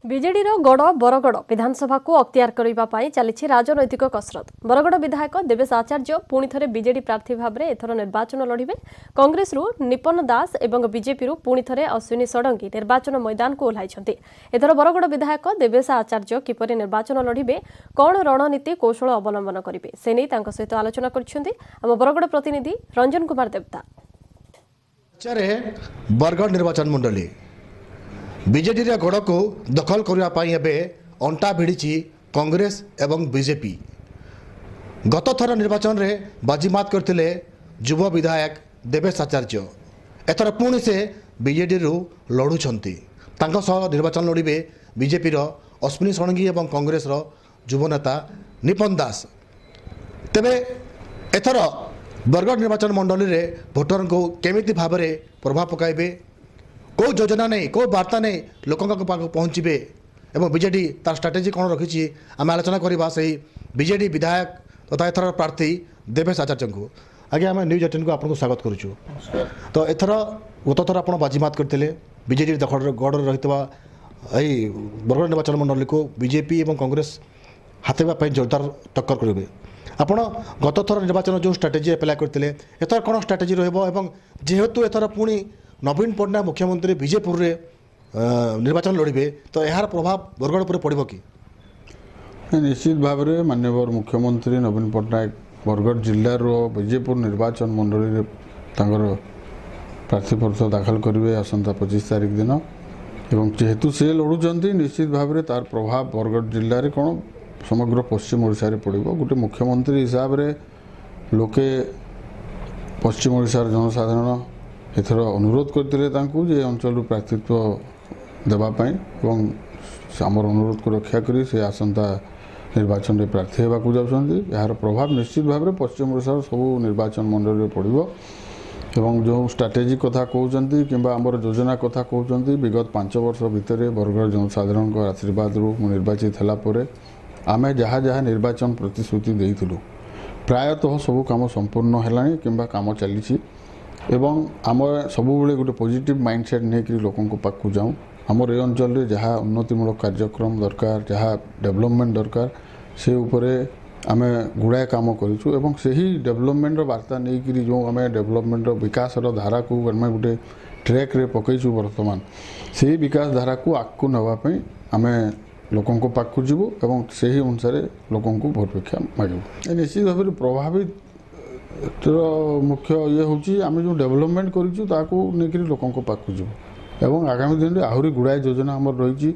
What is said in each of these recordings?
विजेडी गड़ बरगड़ विधानसभा को अख्तियार करने चली राजनैतिक कसरत। बरगड़ विधायक देवेश आचार्य पुणी थे विजेडी प्रार्थी भाव में एथर निर्वाचन लड़े। कांग्रेस निपन दास और बीजेपी पुणी थे अश्विनी षडंगी निर्वाचन मैदान को ओह्लाई। एथर बरगड़ विधायक देवेश आचार्य किपरि निर्वाचन लड़े, कौन रणनीति कौशल अवलंबन करेंगे से नहीं सहित आलोचना कर बरगड़ प्रतिनिधि रंजन कुमार देवता। बरगड़ निर्वाचन मंडली बीजेडी गड़ को दखल करने अंटा भिड़ी कांग्रेस एवं बीजेपी। गत थर निर्वाचन में बाजीमात करते युव विधायक देवेश आचार्य एथर पुणी से बीजेडी लड़ुंट निर्वाचन लड़े बीजेपी अश्विनी षडंगी और कांग्रेस युव नेता निपन दास। तेबे एथर बरगड़ निर्वाचन मंडली में भोटर को केमिति भाव में प्रभाव पकाइबे, को योजना नहीं को वार्ता नहीं लोकों पाक पहुँचे और बीजेडी तार स्ट्राटेजी कौन रखी आम आलोचना करवा से बीजेडी विधायक तथा एथर प्रार्थी देवेश आचार्य को। आगे आम न्यूज 18 को आपको स्वागत करुचु। तो एथर गत थर आप बाजीमात करते बीजेडी दखल गड़ रही बरगड़ निर्वाचन मंडली को बीजेपी और कांग्रेस हाथेबा जोरदार टक्कर करेंगे। आपण गत थर निर्वाचन जो स्ट्राटेजी अप्लाई करते एथर कौन स्ट्राटेजी जेहेतु एथर पुणी नवीन पट्टनायक मुख्यमंत्री विजयपुर रे निर्वाचन लड़े तो यार प्रभाव बरगड़ पर पड़ो कि? निश्चित भाव में माननीय मुख्यमंत्री नवीन पट्टनायक बरगड़ जिलार विजयपुर निर्वाचन मंडली प्रार्थीपत्र दाखल करेंगे आसंता 25 तारीख दिन। एवं जेहेतु से लड़ुंट निश्चित भाव में तार प्रभाव बरगड़ जिले में कौन समग्र पश्चिम ओडिशा रे पड़ो। गोटे मुख्यमंत्री हिसाब से लोके पश्चिम ओडिशार जनसाधारण एथर अनुरोध करते जे अंचल प्रार्थीत्व देवाई और आमर अनुरोध को रक्षा करी से आसंता निर्वाचन में प्रार्थी होगा जाऊँगी। यार प्रभाव निश्चित भाव में पश्चिम ओडिशार सब निर्वाचन मंडल में पड़ो। एवं जो स्ट्राटेजी कथा कहते कि आमर योजना कथा कहते विगत 5 वर्ष भितर बरगड़ जनसाधारण आशीर्वाद निर्वाचित होगापर आमे जहाँ जहाँ निर्वाचन प्रतिश्रुति देइथिलु प्रायतः सब काम संपूर्ण है कि काम चली एवं आम सब गोटे पॉजिटिव माइंडसेट नहीं लोकों पाक जाऊँ। आमर ये अंचल जहाँ उन्नतिमूलक कार्यक्रम दरकार जहाँ डेवलपमेंट दरकार से उपरे आम गुड़ाए कम करूँ एवं से ही डेवलपमेंट वार्ता नहीं जो आम डेवलपमेंट विकास धारा को आम गोटे ट्रैक रे पकईचु वर्तमान से विकास धारा को आगू नापी आम लोकों को पाक जीवु एवं से ही अनुसार लोकों को भोट भिक्षा मागू। निश्चित भाव में प्रभावित मुख्य ये हूँ आम जो डेवलपमेंट करूँ लोकों को पाक जीवु एवं आगामी दिन में आहरी गुड़ाए योजना आम रही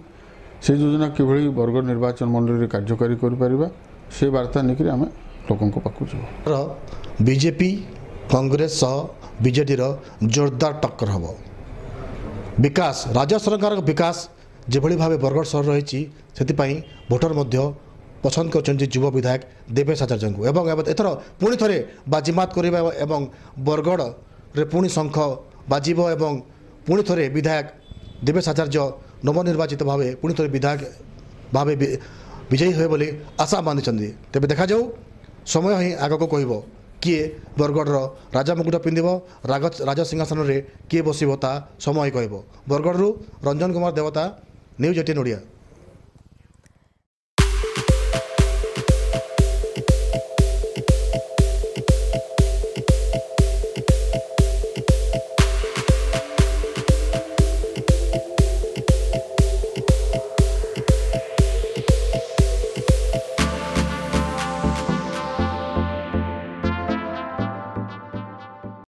से योजना किभली बरगड़ निर्वाचन मंडली में कार्यकारी करें से वार्ता नहीं आम लोकों को पाक जीवु। बीजेपी कांग्रेस बीजेडी जोरदार टक्कर हम विकास राज्य सरकार विकास जेभली भाव बरगड़ सहर रही से भोटर पसंद कर युव विधायक देवेश आचार्य को एवं एथर पुणी थे बाजीमात करवा एवं बरगड़ रे पुणी शंख बाजिब एवं पुणी थे विधायक देवेश आचार्य नवनिर्वाचित भाव पुणी थे विधायक भाव विजयी हुए बोली आशा बांधि। तेज देखा जाऊ समय ही आग को कह किए बरगड़ राजा मुकुट पिंधिब राज सिंहासन में किए बसता समय कह। बरगड़ रंजन कुमार देवता न्यूज 18 ओडिया।